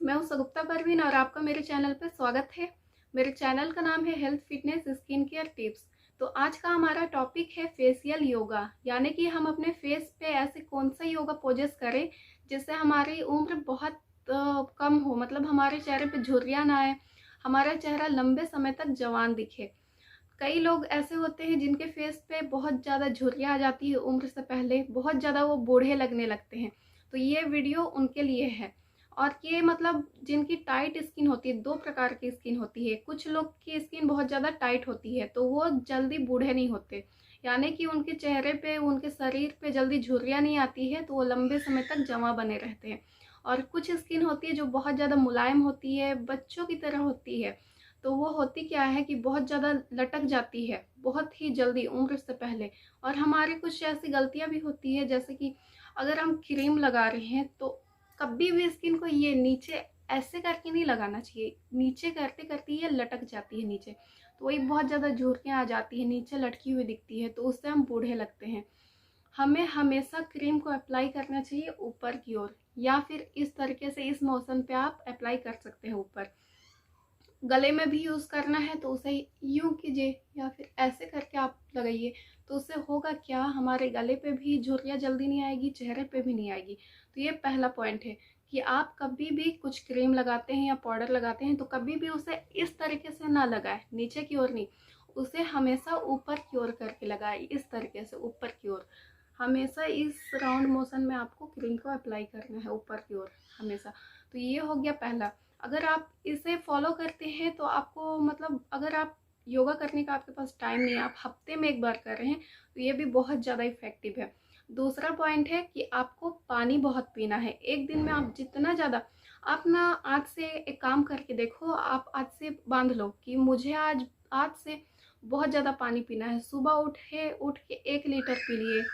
मैं हूं सगुप्ता परवीन और आपका मेरे चैनल पर स्वागत है। मेरे चैनल का नाम है health fitness skin care tips. तो आज का हमारा टॉपिक है फेशियल योगा, यानी कि हम अपने फेस पे ऐसे कौन सा योगा पोजेस करें जिससे हमारी उम्र बहुत कम हो, मतलब हमारे चेहरे पे झुर्रियाँ ना आए, हमारा चेहरा लंबे समय तक जवान दिखे। कई लोग ऐसे होते हैं जिनके फेस पे बहुत ज़्यादा झुर्रियाँ आ जाती है, उम्र से पहले बहुत ज़्यादा वो बूढ़े लगने लगते हैं। तो ये वीडियो उनके लिए है। और ये मतलब जिनकी टाइट स्किन होती है, दो प्रकार की स्किन होती है। कुछ लोग की स्किन बहुत ज़्यादा टाइट होती है तो वो जल्दी बूढ़े नहीं होते, यानी कि उनके चेहरे पे, उनके शरीर पे जल्दी झुर्रियाँ नहीं आती है, तो वो लंबे समय तक जमा बने रहते हैं। और कुछ स्किन होती है जो बहुत ज़्यादा मुलायम होती है, बच्चों की तरह होती है। तो वो होती क्या है कि बहुत ज़्यादा लटक जाती है बहुत ही जल्दी उम्र से पहले। और हमारे कुछ ऐसी गलतियां भी होती है, जैसे कि अगर हम क्रीम लगा रहे हैं तो कभी भी स्किन को ये नीचे ऐसे करके नहीं लगाना चाहिए, नीचे करते करते ये लटक जाती है नीचे, तो वही बहुत ज़्यादा झुर्रियाँ आ जाती है, नीचे लटकी हुई दिखती है, तो उससे हम बूढ़े लगते हैं। हमें हमेशा क्रीम को अप्लाई करना चाहिए ऊपर की ओर, या फिर इस तरीके से इस मोशन पे आप अप्लाई कर सकते हैं ऊपर। गले में भी यूज़ करना है तो उसे यूं कीजिए या फिर ऐसे करके आप लगाइए। तो उससे होगा क्या, हमारे गले पे भी झुर्रियाँ जल्दी नहीं आएगी, चेहरे पे भी नहीं आएगी। तो ये पहला पॉइंट है कि आप कभी भी कुछ क्रीम लगाते हैं या पाउडर लगाते हैं तो कभी भी उसे इस तरीके से ना लगाएं, नीचे की ओर नहीं, उसे हमेशा ऊपर की ओर करके लगाएं, इस तरीके से ऊपर की ओर। हमेशा इस राउंड मोशन में आपको क्रीम को अप्लाई करना है ऊपर की ओर हमेशा। तो ये हो गया पहला। अगर आप इसे फॉलो करते हैं तो आपको, मतलब अगर आप योगा करने का आपके पास टाइम नहीं है, आप हफ्ते में एक बार कर रहे हैं, तो ये भी बहुत ज़्यादा इफेक्टिव है। दूसरा पॉइंट है कि आपको पानी बहुत पीना है। एक दिन में आप जितना ज़्यादा, आप ना आज से एक काम करके देखो, आप आज से बांध लो कि मुझे आज आज से बहुत ज़्यादा पानी पीना है। सुबह उठ के 1 लीटर पी लिए।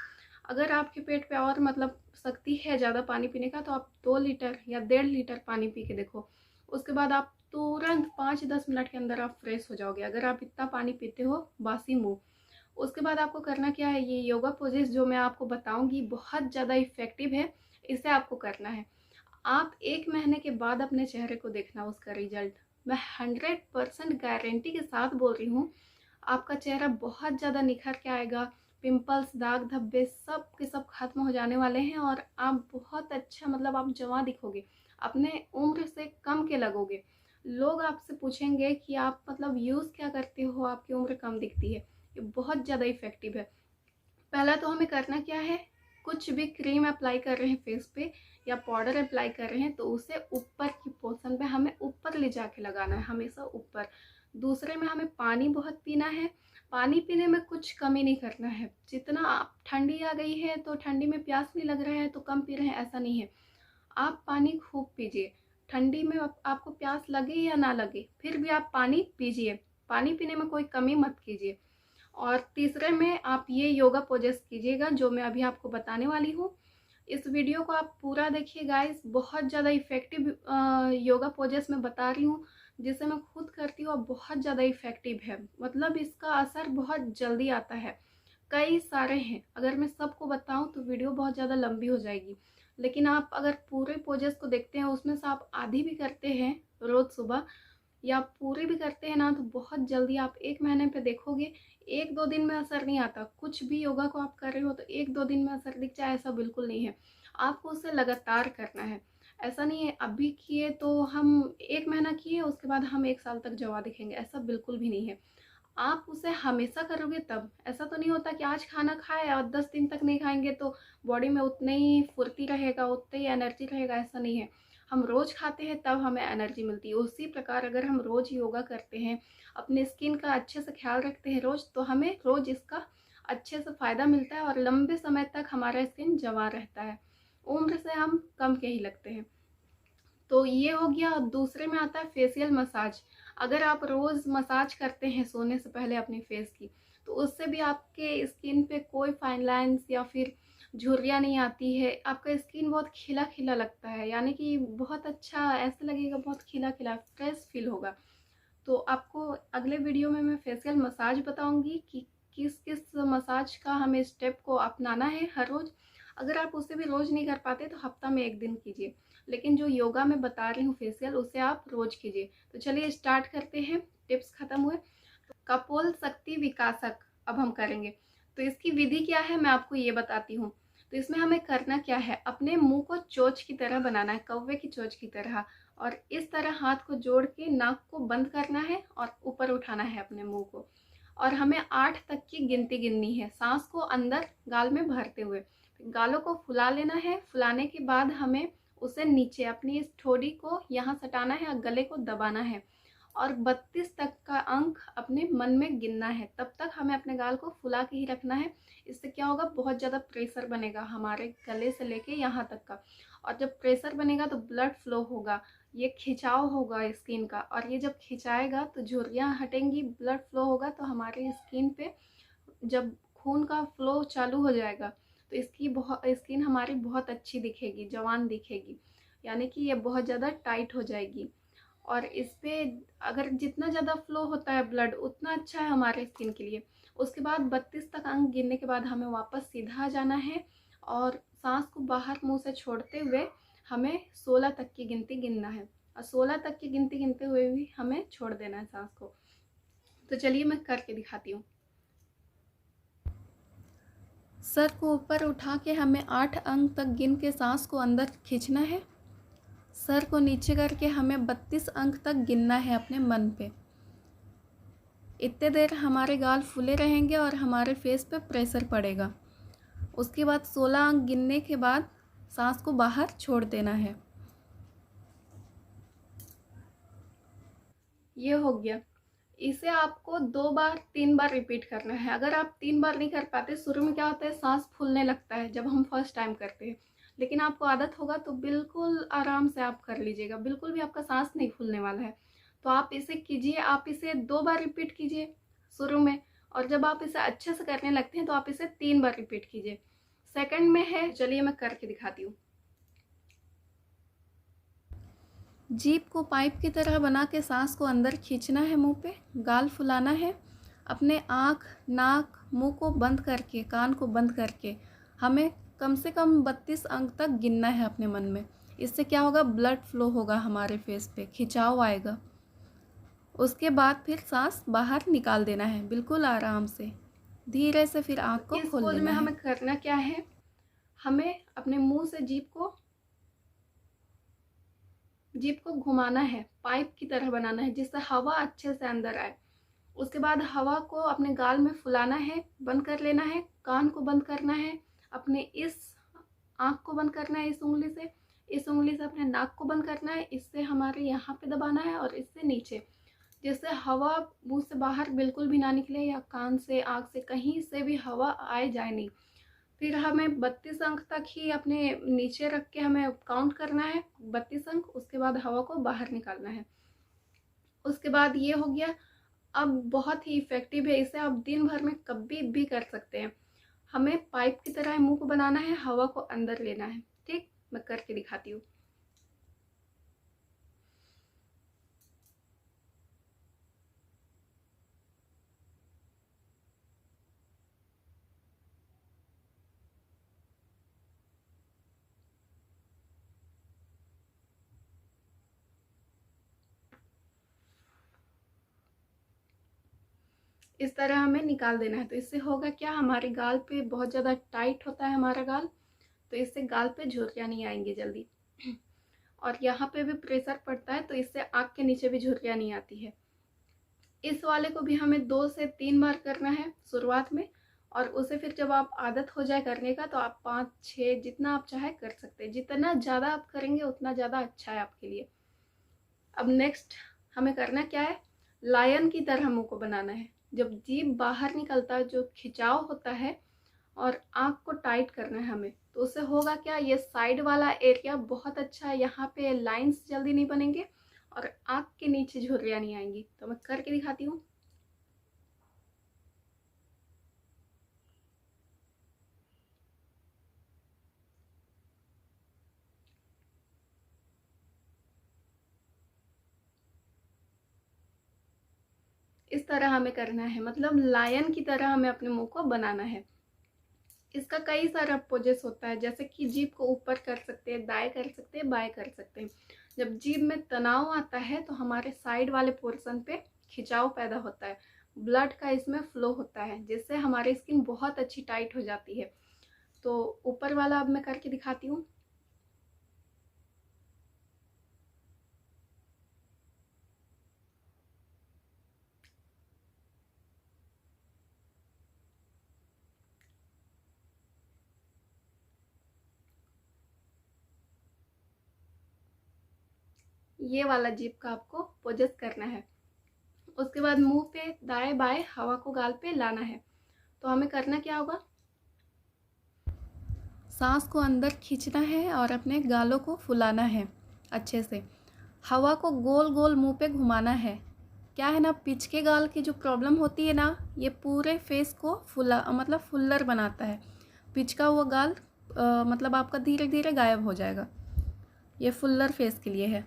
अगर आपके पेट पे और मतलब शक्ति है ज़्यादा पानी पीने का तो आप 2 लीटर या 1.5 लीटर पानी पी के देखो। उसके बाद आप तुरंत 5-10 मिनट के अंदर आप फ्रेश हो जाओगे, अगर आप इतना पानी पीते हो बासी मुंह। उसके बाद आपको करना क्या है, ये योगा पोजेस जो मैं आपको बताऊंगी बहुत ज़्यादा इफेक्टिव है, इसे आपको करना है। आप 1 महीने के बाद अपने चेहरे को देखना, उसका रिजल्ट मैं 100% गारंटी के साथ बोल रही हूँ। आपका चेहरा बहुत ज़्यादा निखर के आएगा, पिंपल्स, दाग धब्बे सब के सब खत्म हो जाने वाले हैं और आप बहुत अच्छा, मतलब आप जवां दिखोगे, अपने उम्र से कम के लगोगे। लोग आपसे पूछेंगे कि आप मतलब यूज़ क्या करते हो, आपकी उम्र कम दिखती है। ये बहुत ज़्यादा इफेक्टिव है। पहला तो हमें करना क्या है, कुछ भी क्रीम अप्लाई कर रहे हैं फेस पे या पाउडर अप्लाई कर रहे हैं तो उसे ऊपर की पोर्शन पे हमें ऊपर ले जाके लगाना है, हमेशा ऊपर। दूसरे में हमें पानी बहुत पीना है। पानी पीने में कुछ कमी नहीं करना है। जितना आप, ठंडी आ गई है तो ठंडी में प्यास नहीं लग रहा है तो कम पी रहे हैं, ऐसा नहीं है। आप पानी खूब पीजिए। ठंडी में आपको प्यास लगे या ना लगे, फिर भी आप पानी पीजिए। पानी पीने में कोई कमी मत कीजिए। और तीसरे में आप ये योगा पोजेस कीजिएगा जो मैं अभी आपको बताने वाली हूँ। इस वीडियो को आप पूरा देखिए गाइस, बहुत ज़्यादा इफेक्टिव योगा पोजेस मैं बता रही हूँ, जिसे मैं खुद करती हूँ और बहुत ज़्यादा इफेक्टिव है। मतलब इसका असर बहुत जल्दी आता है। कई सारे हैं, अगर मैं सबको बताऊँ तो वीडियो बहुत ज़्यादा लंबी हो जाएगी, लेकिन आप अगर पूरे पोजेस को देखते हैं, उसमें से आप आधी भी करते हैं रोज़ सुबह या पूरी भी करते हैं ना, तो बहुत जल्दी आप 1 महीने पे देखोगे। 1-2 दिन में असर नहीं आता। कुछ भी योगा को आप कर रहे हो तो 1-2 दिन में असर दिख जाए, ऐसा बिल्कुल नहीं है। आपको उसे लगातार करना है। ऐसा नहीं है अभी किए तो हम 1 महीना किए उसके बाद हम 1 साल तक जवा दिखेंगे, ऐसा बिल्कुल भी नहीं है। आप उसे हमेशा करोगे तब। ऐसा तो नहीं होता कि आज खाना खाए और 10 दिन तक नहीं खाएंगे तो बॉडी में उतने ही फुर्ती रहेगा, उतने ही एनर्जी रहेगा, ऐसा नहीं है। हम रोज खाते हैं तब हमें एनर्जी मिलती है। उसी प्रकार अगर हम रोज योगा करते हैं, अपने स्किन का अच्छे से ख्याल रखते हैं रोज, तो हमें रोज इसका अच्छे से फायदा मिलता है और लंबे समय तक हमारा स्किन जवान रहता है। उम्र से हम कम के ही लगते हैं। तो ये हो गया। दूसरे में आता है फेशियल मसाज। अगर आप रोज़ मसाज करते हैं सोने से पहले अपने फेस की, तो उससे भी आपके स्किन पे कोई फाइन लाइंस या फिर झुर्रियाँ नहीं आती है। आपका स्किन बहुत खिला खिला लगता है, यानी कि बहुत अच्छा ऐसा लगेगा, बहुत खिला खिला फ्रेश फील होगा। तो आपको अगले वीडियो में मैं फेशियल मसाज बताऊंगी कि किस किस मसाज का हमें स्टेप को अपनाना है हर रोज़। अगर आप उसे भी रोज़ नहीं कर पाते तो हफ्ता में 1 दिन कीजिए। लेकिन जो योगा मैं बता रही हूँ फेशियल, उसे आप रोज़ कीजिए। तो चलिए स्टार्ट करते हैं। टिप्स खत्म हुए। कपोल शक्ति विकासक अब हम करेंगे। तो इसकी विधि क्या है मैं आपको ये बताती हूँ। तो इसमें हमें करना क्या है, अपने मुंह को चोंच की तरह बनाना है, कौवे की चोंच की तरह, और इस तरह हाथ को जोड़ के नाक को बंद करना है और ऊपर उठाना है अपने मुंह को। और हमें 8 तक की गिनती गिननी है, सांस को अंदर गाल में भरते हुए। गालों को फुला लेना है। फुलाने के बाद हमें उसे नीचे अपनी इस ठोड़ी को यहाँ सटाना है और गले को दबाना है, और 32 तक का अंक अपने मन में गिनना है। तब तक हमें अपने गाल को फुला के ही रखना है। इससे क्या होगा, बहुत ज़्यादा प्रेशर बनेगा हमारे गले से लेके यहाँ तक का, और जब प्रेशर बनेगा तो ब्लड फ्लो होगा, ये खिंचाव होगा स्किन का, और ये जब खिंचाएगा तो झुर्रियाँ हटेंगी, ब्लड फ्लो होगा, तो हमारे स्किन पे जब खून का फ्लो चालू हो जाएगा तो इसकी बहुत स्किन हमारी बहुत अच्छी दिखेगी, जवान दिखेगी, यानी कि ये बहुत ज़्यादा टाइट हो जाएगी। और इस पे अगर जितना ज़्यादा फ्लो होता है ब्लड उतना अच्छा है हमारे स्किन के लिए। उसके बाद 32 तक अंक गिनने के बाद हमें वापस सीधा आ जाना है, और सांस को बाहर मुंह से छोड़ते हुए हमें 16 तक की गिनती गिनना है, और 16 तक की गिनती गिनते हुए भी हमें छोड़ देना है सांस को। तो चलिए मैं करके दिखाती हूँ। सर को ऊपर उठा के हमें 8 अंक तक गिन के सांस को अंदर खींचना है। सर को नीचे करके हमें 32 अंक तक गिनना है अपने मन पे। इतने देर हमारे गाल फूले रहेंगे और हमारे फेस पे प्रेशर पड़ेगा। उसके बाद 16 अंक गिनने के बाद सांस को बाहर छोड़ देना है। ये हो गया। इसे आपको 2 बार 3 बार रिपीट करना है। अगर आप 3 बार नहीं कर पाते, शुरू में क्या होता है सांस फूलने लगता है जब हम फर्स्ट टाइम करते हैं, लेकिन आपको आदत होगा तो बिल्कुल आराम से आप कर लीजिएगा, बिल्कुल भी आपका सांस नहीं फूलने वाला है। तो आप इसे कीजिए, आप इसे 2 बार रिपीट कीजिए शुरू में, और जब आप इसे अच्छे से करने लगते हैं तो आप इसे 3 बार रिपीट कीजिए। सेकंड में है, चलिए मैं करके दिखाती हूँ। जीभ को पाइप की तरह बना के सांस को अंदर खींचना है मुंह पे, गाल फुलाना है, अपने आँख, नाक, मुंह को बंद करके, कान को बंद करके हमें कम से कम 32 अंक तक गिनना है अपने मन में। इससे क्या होगा, ब्लड फ्लो होगा हमारे फेस पे, खिंचाव आएगा। उसके बाद फिर सांस बाहर निकाल देना है बिल्कुल आराम से, धीरे से फिर आँख को खोल लेना है। हमें करना क्या है, हमें अपने मुंह से जीभ को घुमाना है, पाइप की तरह बनाना है जिससे हवा अच्छे से अंदर आए। उसके बाद हवा को अपने गाल में फुलाना है, बंद कर लेना है, कान को बंद करना है, अपने इस आँख को बंद करना है, इस उंगली से अपने नाक को बंद करना है, इससे हमारे यहाँ पे दबाना है और इससे नीचे, जिससे हवा मुंह से बाहर बिल्कुल भी ना निकले, या कान से, आँख से, कहीं से भी हवा आए जाए नहीं। फिर हमें 32 अंक तक ही अपने नीचे रख के हमें काउंट करना है, 32 अंक। उसके बाद हवा को बाहर निकालना है। उसके बाद ये हो गया। अब बहुत ही इफ़ेक्टिव है, इसे आप दिन भर में कभी भी कर सकते हैं। हमें पाइप की तरह मुंह को बनाना है, हवा को अंदर लेना है। ठीक, मैं करके दिखाती हूँ। इस तरह हमें निकाल देना है। तो इससे होगा क्या, हमारे गाल पे बहुत ज़्यादा टाइट होता है हमारा गाल, तो इससे गाल पे झुर्रियाँ नहीं आएंगी जल्दी। और यहाँ पे भी प्रेशर पड़ता है तो इससे आँख के नीचे भी झुर्रियाँ नहीं आती है। इस वाले को भी हमें 2 से 3 बार करना है शुरुआत में, और उसे फिर जब आप आदत हो जाए करने का तो आप 5-6 जितना आप चाहे कर सकते हैं। जितना ज़्यादा आप करेंगे उतना ज़्यादा अच्छा है आपके लिए। अब नेक्स्ट हमें करना क्या है, लायन की तरह मुंह को बनाना है। जब जीभ बाहर निकलता है, जो खिंचाव होता है, और आँख को टाइट करना है हमें, तो उससे होगा क्या, ये साइड वाला एरिया बहुत अच्छा है, यहाँ पे लाइंस जल्दी नहीं बनेंगे और आँख के नीचे झुर्रियाँ नहीं आएंगी। तो मैं करके दिखाती हूँ। इस तरह हमें करना है, मतलब लायन की तरह हमें अपने मुंह को बनाना है। इसका कई सारा पोजेस होता है, जैसे कि जीभ को ऊपर कर सकते हैं, दाएं कर सकते हैं, बाएं कर सकते हैं। जब जीभ में तनाव आता है तो हमारे साइड वाले पोर्शन पे खिंचाव पैदा होता है, ब्लड का इसमें फ्लो होता है, जिससे हमारी स्किन बहुत अच्छी टाइट हो जाती है। तो ऊपर वाला अब मैं करके दिखाती हूँ। ये वाला जीभ का आपको पोजेस करना है। उसके बाद मुंह पे दाएं बाएं हवा को गाल पे लाना है। तो हमें करना क्या होगा, सांस को अंदर खींचना है और अपने गालों को फुलाना है अच्छे से। हवा को गोल गोल मुंह पे घुमाना है। क्या है ना, पिच के गाल की जो प्रॉब्लम होती है ना, ये पूरे फेस को मतलब फुल्लर बनाता है। पिच का वो गाल मतलब आपका धीरे धीरे गायब हो जाएगा। ये फुल्लर फेस के लिए है।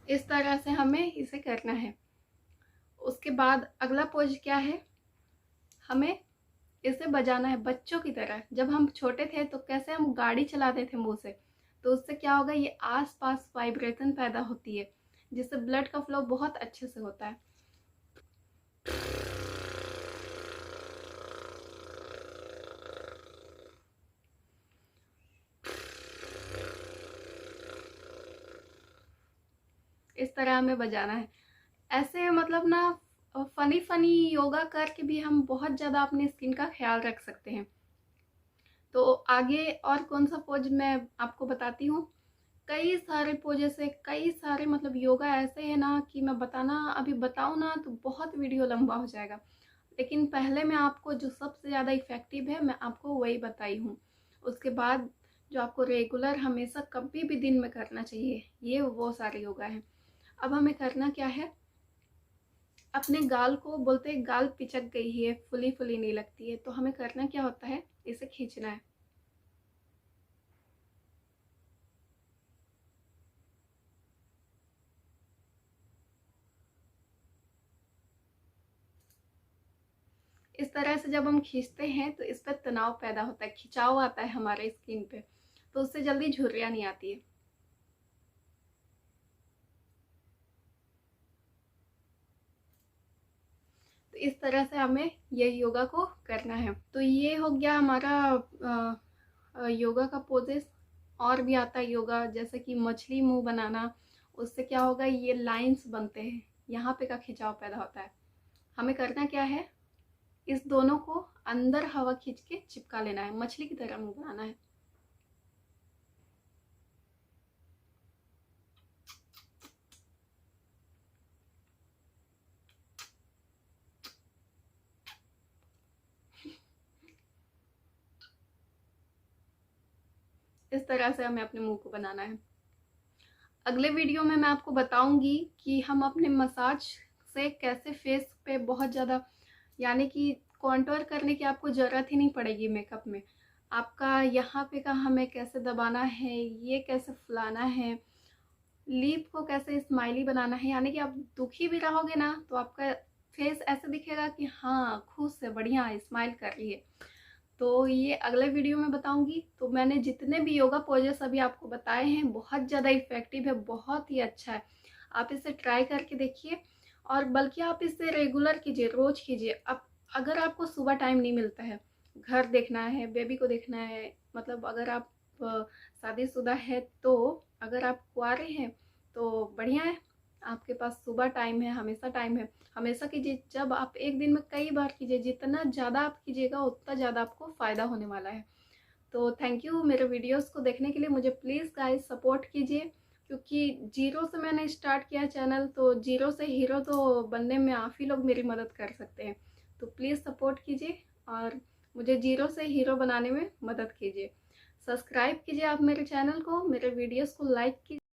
इस तरह से हमें इसे करना है। उसके बाद अगला पोज क्या है, हमें इसे बजाना है बच्चों की तरह। जब हम छोटे थे तो कैसे हम गाड़ी चलाते थे मुंह से, तो उससे क्या होगा, ये आस पास वाइब्रेशन पैदा होती है, जिससे ब्लड का फ्लो बहुत अच्छे से होता है। इस तरह हमें बजाना है। ऐसे मतलब ना फनी फनी योगा करके भी हम बहुत ज़्यादा अपनी स्किन का ख्याल रख सकते हैं। तो आगे और कौन सा पोज मैं आपको बताती हूँ। कई सारे पोजेस है, कई सारे मतलब योगा ऐसे है ना कि मैं अभी बताऊँ ना तो बहुत वीडियो लंबा हो जाएगा। लेकिन पहले मैं आपको जो सबसे ज़्यादा इफ़ेक्टिव है मैं आपको वही बताई हूँ। उसके बाद जो आपको रेगुलर हमेशा कभी भी दिन में करना चाहिए, ये वो सारे योगा हैं। अब हमें करना क्या है, अपने गाल को बोलते हैं गाल पिचक गई है, फुली फुली नहीं लगती है, तो हमें करना क्या होता है, इसे खींचना है। इस तरह से जब हम खींचते हैं तो इस पर तनाव पैदा होता है, खिंचाव आता है हमारे स्किन पे, तो उससे जल्दी झुर्रियाँ नहीं आती है। तो इस तरह से हमें ये योगा को करना है। तो ये हो गया हमारा योगा का पोजेस। और भी आता है योगा, जैसे कि मछली मुंह बनाना। उससे क्या होगा, ये लाइंस बनते हैं, यहाँ पे का खिंचाव पैदा होता है। हमें करना क्या है, इस दोनों को अंदर हवा खींच के चिपका लेना है, मछली की तरह मुंह बनाना है। इस तरह से हमें अपने मुंह को बनाना है। अगले वीडियो में मैं आपको बताऊंगी कि हम अपने मसाज से कैसे फेस पे बहुत ज़्यादा, यानी कि कॉन्टोर करने की आपको ज़रूरत ही नहीं पड़ेगी मेकअप में। आपका यहाँ पे का हमें कैसे दबाना है, ये कैसे फुलाना है, लिप को कैसे स्माइली बनाना है, यानी कि आप दुखी भी रहोगे ना तो आपका फेस ऐसे दिखेगा कि हाँ खुश से बढ़िया स्माइल कर रही है। तो ये अगले वीडियो में बताऊंगी। तो मैंने जितने भी योगा पोजेस अभी आपको बताए हैं बहुत ज़्यादा इफ़ेक्टिव है, बहुत ही अच्छा है। आप इसे ट्राई करके देखिए, और बल्कि आप इसे रेगुलर कीजिए, रोज़ कीजिए। अब अगर आपको सुबह टाइम नहीं मिलता है, घर देखना है, बेबी को देखना है, मतलब अगर आप शादीशुदा है, तो अगर आप कुंवारे हैं तो बढ़िया है, आपके पास सुबह टाइम है, हमेशा टाइम है, हमेशा कीजिए। जब आप एक दिन में कई बार कीजिए, जितना ज़्यादा आप कीजिएगा उतना ज़्यादा आपको फ़ायदा होने वाला है। तो थैंक यू मेरे वीडियोस को देखने के लिए। मुझे प्लीज़ गाइस सपोर्ट कीजिए, क्योंकि जीरो से मैंने स्टार्ट किया चैनल, तो जीरो से हीरो तो बनने में आप ही लोग मेरी मदद कर सकते हैं। तो प्लीज़ सपोर्ट कीजिए और मुझे जीरो से हीरो बनाने में मदद कीजिए। सब्सक्राइब कीजिए आप मेरे चैनल को, मेरे वीडियोज़ को लाइक कीजिए।